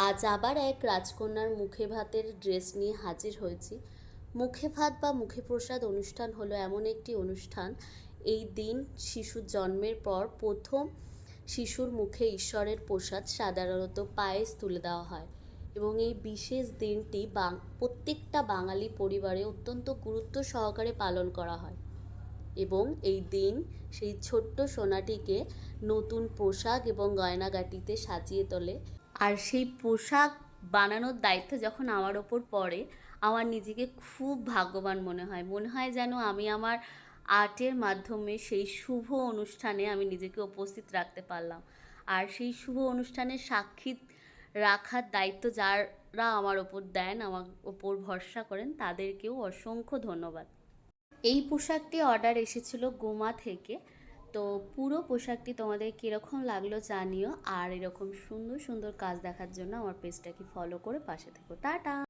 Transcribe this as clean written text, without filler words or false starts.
আজ আবার এক রাজকন্যার মুখে ভাতের ড্রেস নিয়ে হাজির হয়েছি। মুখে ভাত বা মুখে প্রসাদ অনুষ্ঠান হলো এমন একটি অনুষ্ঠান, এই দিন শিশুর জন্মের পর প্রথম শিশুর মুখে ঈশ্বরের প্রসাদ সাধারণত পায়েস তুলে দেওয়া হয় এবং এই বিশেষ দিনটি প্রত্যেকটা বাঙালি পরিবারে অত্যন্ত গুরুত্ব সহকারে পালন করা হয় এবং এই দিন সেই ছোট্ট সোনাটিকে নতুন পোশাক এবং গয়নাগাটিতে সাজিয়ে তোলে। আর সেই পোশাক বানানোর দায়িত্ব যখন আমার ওপর পড়ে, আমার নিজেকে খুব ভাগ্যবান মনে হয় যেন আমি আমার আর্টের মাধ্যমে সেই শুভ অনুষ্ঠানে আমি নিজেকে উপস্থিত রাখতে পারলাম। আর সেই শুভ অনুষ্ঠানের সাক্ষী রাখার দায়িত্ব যারা আমার ওপর দেন, আমার ওপর ভরসা করেন, তাদেরকেও অসংখ্য ধন্যবাদ। এই পোশাকটি অর্ডার এসেছিল গোমা থেকে। তো পুরো পোশাকটি তোমাদের কীরকম লাগলো জানিও, আর এরকম সুন্দর সুন্দর কাজ দেখার জন্য আমার পেজটাকে ফলো করে পাশে থেকো। টাটা।